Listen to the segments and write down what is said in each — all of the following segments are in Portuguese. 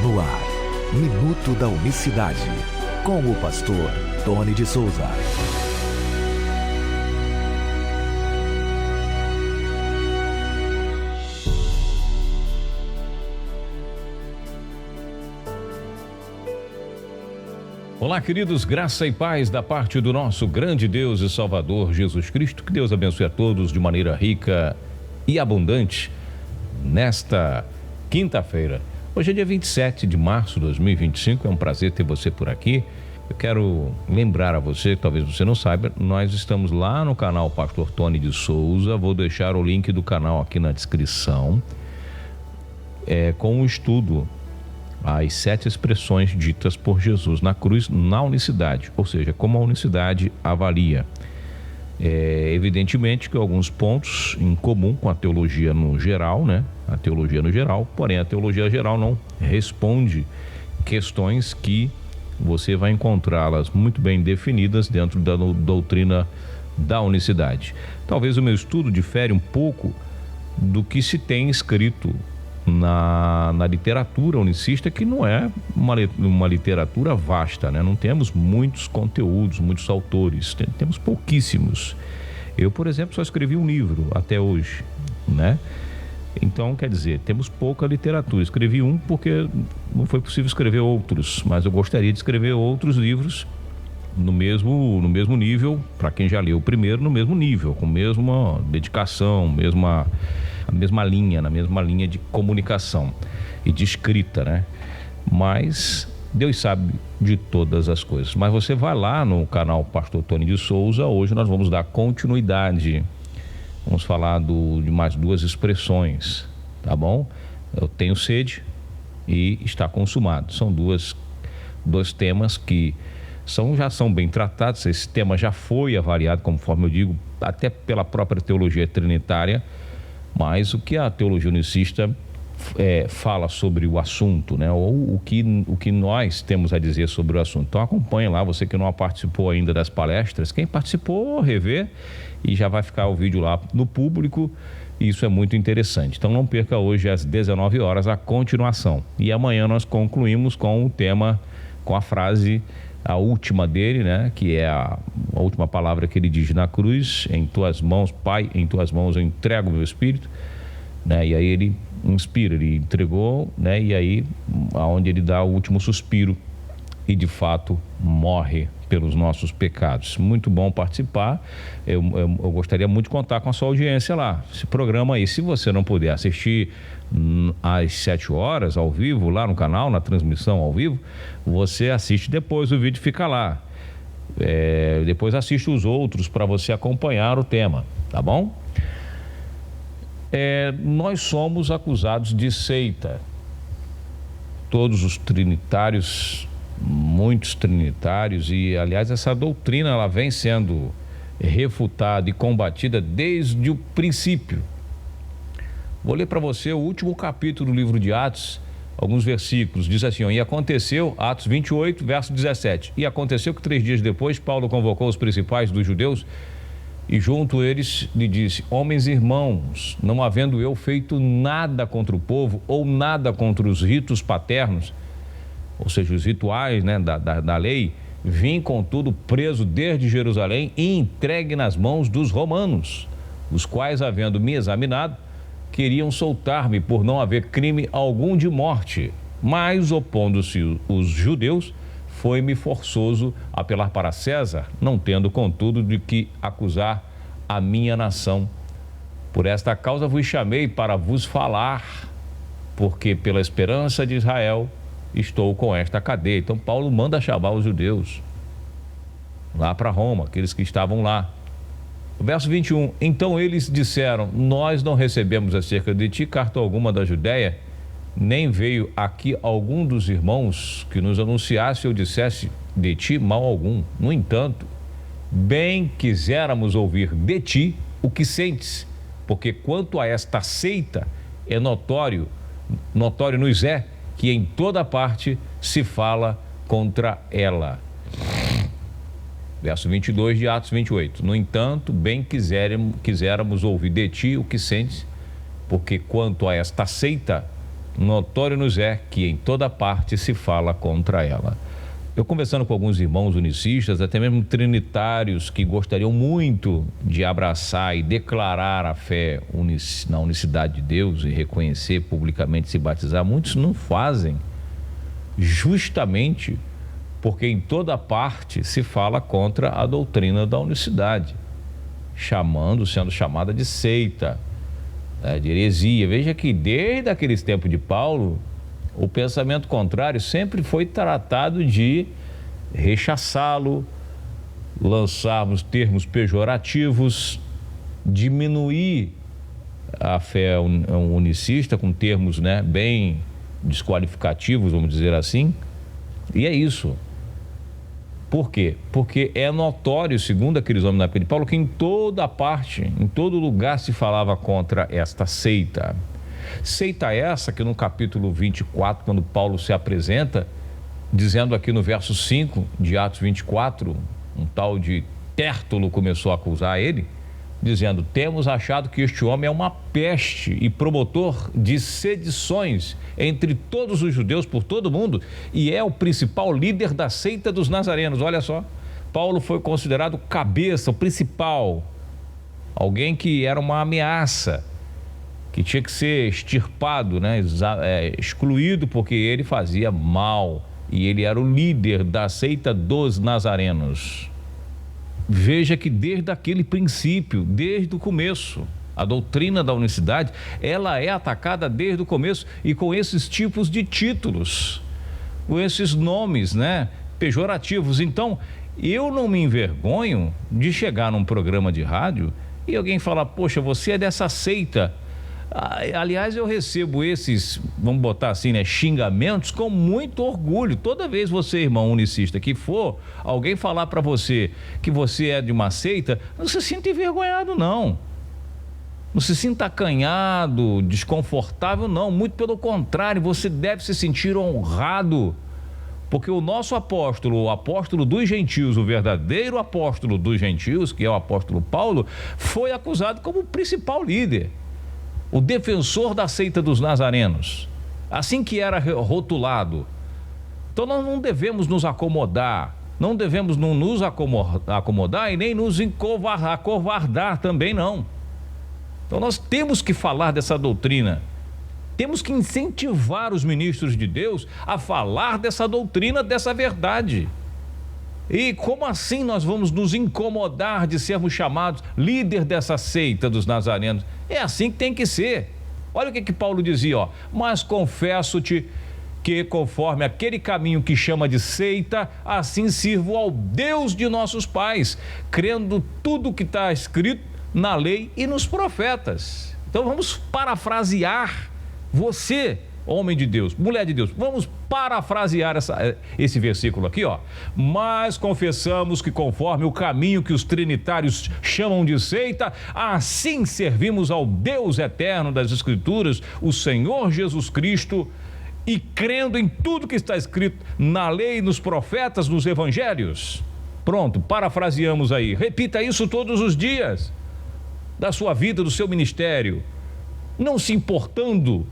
No ar, Minuto da Unicidade, com o pastor Tony de Souza. Olá, queridos, graça e paz da parte do nosso grande Deus e Salvador Jesus Cristo. Que Deus abençoe a todos de maneira rica e abundante nesta quinta-feira. Hoje é dia 27 de março de 2025, é um prazer ter você por aqui. Eu quero lembrar a você, talvez você não saiba, nós estamos lá no canal Pastor Tony de Souza. Vou deixar o link do canal aqui na descrição, com o estudo as 7 expressões ditas por Jesus na cruz na unicidade, ou seja, como a unicidade avalia. Evidentemente que alguns pontos em comum com a teologia no geral, né? A teologia no geral, porém a teologia geral não responde questões que você vai encontrá-las muito bem definidas dentro da doutrina da unicidade. Talvez o meu estudo difere um pouco do que se tem escrito na literatura unicista, que não é uma literatura vasta, né? Não temos muitos conteúdos, muitos autores, temos pouquíssimos. Eu, por exemplo, só escrevi um livro até hoje, né? Então, quer dizer, temos pouca literatura. Escrevi um porque não foi possível escrever outros, mas eu gostaria de escrever outros livros no mesmo nível, para quem já leu o primeiro, no mesmo nível, com a mesma dedicação, a mesma linha, na mesma linha de comunicação e de escrita, né? Mas Deus sabe de todas as coisas. Mas você vai lá no canal Pastor Tony de Souza. Hoje nós vamos dar continuidade. Vamos falar de mais 2 expressões, tá bom? Eu tenho sede e está consumado. São dois temas que já são bem tratados. Esse tema já foi avaliado, conforme eu digo, até pela própria teologia trinitária. Mas o que a teologia unicista fala sobre o assunto, né? Ou o que nós temos a dizer sobre o assunto. Então acompanhe lá, você que não participou ainda das palestras. Quem participou, rever, e já vai ficar o vídeo lá no público. Isso é muito interessante. Então não perca hoje às 19 horas a continuação. E amanhã nós concluímos com o tema, com a frase, a última dele, né? Que é a última palavra que ele diz na cruz: em tuas mãos, Pai, em tuas mãos eu entrego o meu espírito, né? E aí ele inspira, ele entregou, né? E aí, aonde ele dá o último suspiro e de fato morre pelos nossos pecados. Muito bom participar. Eu gostaria muito de contar com a sua audiência lá. Esse programa aí, se você não puder assistir às 7 horas ao vivo lá no canal, na transmissão ao vivo, você assiste depois, o vídeo fica lá. Depois assiste os outros para você acompanhar o tema, tá bom? Nós somos acusados de seita. Todos os trinitários, muitos trinitários, e aliás essa doutrina ela vem sendo refutada e combatida desde o princípio. Vou ler para você o último capítulo do livro de Atos, alguns versículos. Diz assim, e aconteceu, Atos 28, verso 17, e aconteceu que 3 dias depois Paulo convocou os principais dos judeus e junto eles lhe disse: homens e irmãos, não havendo eu feito nada contra o povo ou nada contra os ritos paternos, ou seja, os rituais, né, da lei, vim contudo preso desde Jerusalém e entregue nas mãos dos romanos, os quais, havendo me examinado, queriam soltar-me por não haver crime algum de morte, mas opondo-se os judeus, foi-me forçoso apelar para César, não tendo contudo de que acusar a minha nação. Por esta causa vos chamei para vos falar, porque pela esperança de Israel estou com esta cadeia. Então Paulo manda chamar os judeus lá para Roma, aqueles que estavam lá. Verso 21, então eles disseram: nós não recebemos acerca de ti carta alguma da Judéia, nem veio aqui algum dos irmãos que nos anunciasse ou dissesse de ti mal algum. No entanto, bem quiséramos ouvir de ti o que sentes, porque quanto a esta seita é notório nos é que em toda parte se fala contra ela. Verso 22 de Atos 28. No entanto, bem quiséramos ouvir de ti o que sentes, porque quanto a esta seita notório nos é que em toda parte se fala contra ela. Eu conversando com alguns irmãos unicistas, até mesmo trinitários, que gostariam muito de abraçar e declarar a fé na unicidade de Deus e reconhecer publicamente, se batizar, muitos não fazem, justamente porque em toda parte se fala contra a doutrina da unicidade, sendo chamada de seita, de heresia. Veja que desde aqueles tempos de Paulo, o pensamento contrário sempre foi tratado de rechaçá-lo, lançarmos termos pejorativos, diminuir a fé unicista com termos, bem desqualificativos, vamos dizer assim. E é isso. Por quê? Porque é notório, segundo aqueles homens na época de Paulo, que em toda parte, em todo lugar se falava contra esta seita. Seita essa que no capítulo 24, quando Paulo se apresenta, dizendo aqui no verso 5 de Atos 24, um tal de Tértulo começou a acusar ele, dizendo: temos achado que este homem é uma peste e promotor de sedições entre todos os judeus por todo o mundo e é o principal líder da seita dos nazarenos. Olha só, Paulo foi considerado cabeça, o principal, alguém que era uma ameaça, que tinha que ser extirpado, excluído, porque ele fazia mal e ele era o líder da seita dos nazarenos. Veja que desde aquele princípio, desde o começo, a doutrina da unicidade, ela é atacada desde o começo e com esses tipos de títulos, com esses nomes, pejorativos. Então, eu não me envergonho de chegar num programa de rádio e alguém falar: poxa, você é dessa seita. Aliás, eu recebo esses, vamos botar assim, xingamentos com muito orgulho. Toda vez você, irmão unicista, que for alguém falar para você que você é de uma seita, não se sinta envergonhado, não. Não se sinta acanhado, desconfortável, não. Muito pelo contrário, você deve se sentir honrado. Porque o nosso apóstolo, o apóstolo dos gentios, o verdadeiro apóstolo dos gentios, que é o apóstolo Paulo, foi acusado como o principal líder, o defensor da seita dos nazarenos, assim que era rotulado. Então nós não devemos nos acomodar, não devemos nos acomodar e nem nos acovardar também não. Então nós temos que falar dessa doutrina, temos que incentivar os ministros de Deus a falar dessa doutrina, dessa verdade. E como assim nós vamos nos incomodar de sermos chamados líder dessa seita dos nazarenos? É assim que tem que ser. Olha o que Paulo dizia, mas confesso-te que conforme aquele caminho que chama de seita, assim sirvo ao Deus de nossos pais, crendo tudo que está escrito na lei e nos profetas. Então vamos parafrasear, você, homem de Deus, mulher de Deus, vamos parafrasear esse versículo aqui, mas confessamos que conforme o caminho que os trinitários chamam de seita, assim servimos ao Deus eterno das Escrituras, o Senhor Jesus Cristo, e crendo em tudo que está escrito na lei, nos profetas, nos evangelhos. Pronto, parafraseamos aí. Repita isso todos os dias da sua vida, do seu ministério, não se importando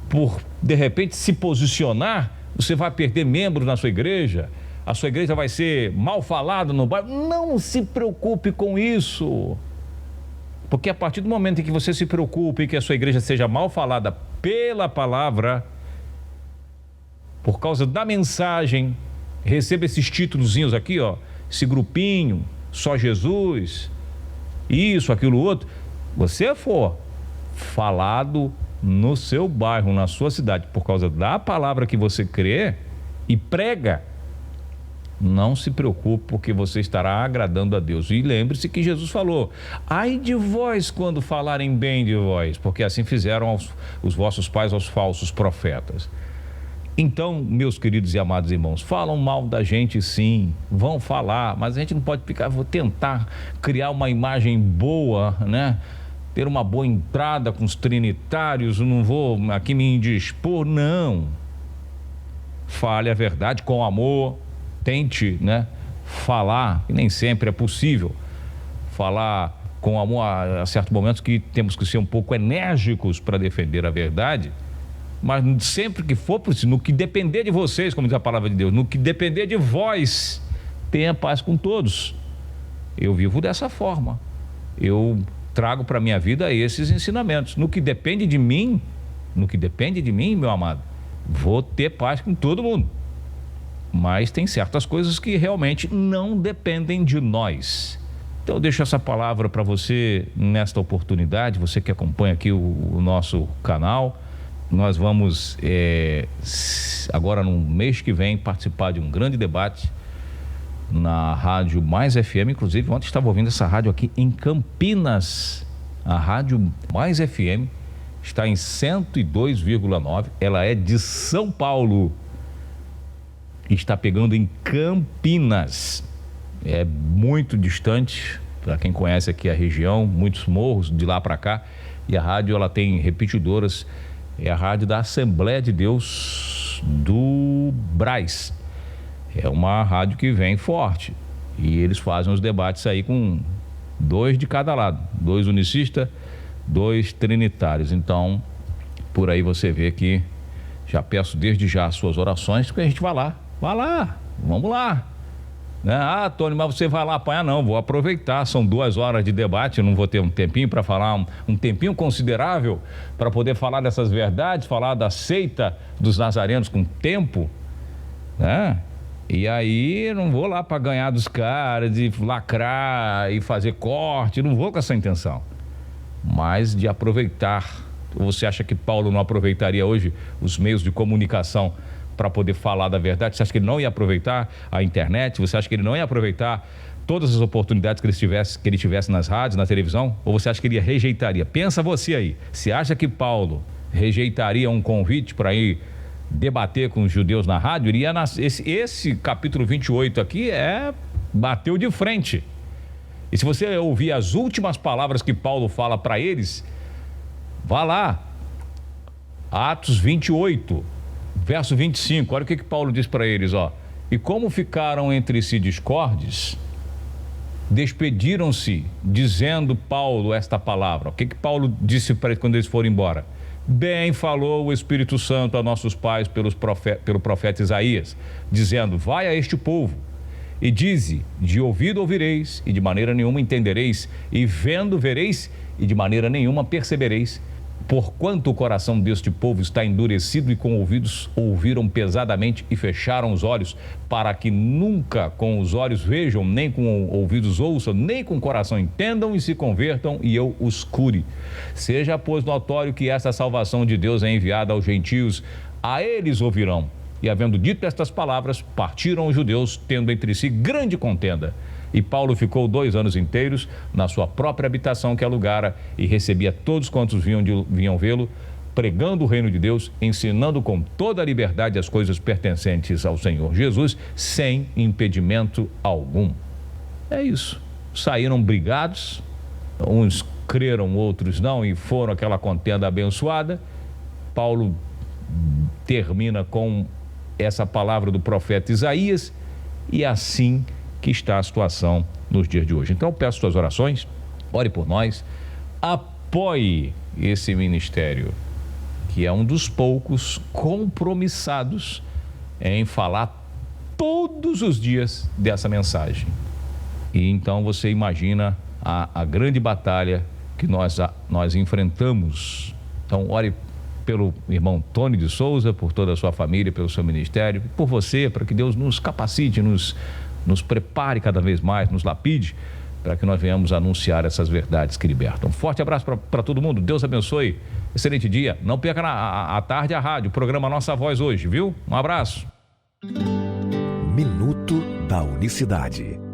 por, de repente, se posicionar. Você vai perder membros na sua igreja, a sua igreja vai ser mal falada no bairro. Não se preocupe com isso, porque a partir do momento em que você se preocupe em que a sua igreja seja mal falada pela palavra, por causa da mensagem, receba esses títulozinhos aqui, esse grupinho, só Jesus, isso, aquilo, outro, você for falado no seu bairro, na sua cidade, por causa da palavra que você crê e prega, não se preocupe, porque você estará agradando a Deus. E lembre-se que Jesus falou: ai de vós quando falarem bem de vós, porque assim fizeram os vossos pais aos falsos profetas. Então, meus queridos e amados irmãos, falam mal da gente sim, vão falar, mas a gente não pode ficar, vou tentar criar uma imagem boa, ter uma boa entrada com os trinitários, não vou aqui me indispor, não. Fale a verdade com amor, tente, falar, que nem sempre é possível, falar com amor a certos momentos que temos que ser um pouco enérgicos para defender a verdade, mas sempre que for possível, no que depender de vocês, como diz a palavra de Deus, no que depender de vós, tenha paz com todos. Eu vivo dessa forma. Eu trago para a minha vida esses ensinamentos. No que depende de mim, meu amado, vou ter paz com todo mundo. Mas tem certas coisas que realmente não dependem de nós. Então eu deixo essa palavra para você nesta oportunidade, você que acompanha aqui o nosso canal. Nós vamos, agora no mês que vem, participar de um grande debate na Rádio Mais FM. Inclusive, ontem estava ouvindo essa rádio aqui em Campinas. A Rádio Mais FM está em 102,9. Ela é de São Paulo. Está pegando em Campinas. É muito distante, para quem conhece aqui a região, muitos morros de lá para cá. E a rádio, ela tem repetidoras. É a rádio da Assembleia de Deus do Brás. É uma rádio que vem forte. E eles fazem os debates aí com 2 de cada lado. 2 unicistas, 2 trinitários. Então, por aí você vê que já peço desde já as suas orações, porque a gente vai lá, vamos lá. Né? Ah, Tony, mas você vai lá apanhar? Não, vou aproveitar, são 2 horas de debate, não vou ter um tempinho para falar, um tempinho considerável para poder falar dessas verdades, falar da seita dos nazarenos com tempo, né? E aí não vou lá para ganhar dos caras, de lacrar e fazer corte, não vou com essa intenção, mas de aproveitar. Você acha que Paulo não aproveitaria hoje os meios de comunicação para poder falar da verdade? Você acha que ele não ia aproveitar a internet? Você acha que ele não ia aproveitar todas as oportunidades que ele tivesse nas rádios, na televisão? Ou você acha que ele rejeitaria? Pensa você aí. Você acha que Paulo rejeitaria um convite para ir debater com os judeus na rádio? Esse capítulo 28 aqui bateu de frente. E se você ouvir as últimas palavras que Paulo fala para eles, vá lá, Atos 28, verso 25, olha o que Paulo diz para eles, ó. E como ficaram entre si discordes, despediram-se, dizendo Paulo esta palavra. O que Paulo disse para eles quando eles foram embora? Bem falou o Espírito Santo a nossos pais pelo profeta Isaías, dizendo, vai a este povo e dize, de ouvido ouvireis e de maneira nenhuma entendereis, e vendo vereis e de maneira nenhuma percebereis, porquanto o coração deste povo está endurecido e com ouvidos ouviram pesadamente e fecharam os olhos, para que nunca com os olhos vejam, nem com ouvidos ouçam, nem com o coração entendam e se convertam e eu os cure. Seja, pois, notório que esta salvação de Deus é enviada aos gentios, a eles ouvirão. E havendo dito estas palavras, partiram os judeus, tendo entre si grande contenda. E Paulo ficou 2 anos inteiros na sua própria habitação que alugara e recebia todos quantos vinham vê-lo, pregando o reino de Deus, ensinando com toda a liberdade as coisas pertencentes ao Senhor Jesus, sem impedimento algum. É isso. Saíram brigados, uns creram, outros não, e foram aquela contenda abençoada. Paulo termina com essa palavra do profeta Isaías, e assim que está a situação nos dias de hoje. Então eu peço suas orações, ore por nós, apoie esse ministério, que é um dos poucos compromissados em falar todos os dias dessa mensagem. E então você imagina a grande batalha que nós enfrentamos. Então ore pelo irmão Tony de Souza, por toda a sua família, pelo seu ministério, por você, para que Deus nos capacite, nos prepare cada vez mais, nos lapide, para que nós venhamos anunciar essas verdades que libertam. Forte abraço para todo mundo, Deus abençoe, excelente dia. Não perca à tarde a rádio, programa Nossa Voz hoje, viu? Um abraço. Minuto da Unicidade.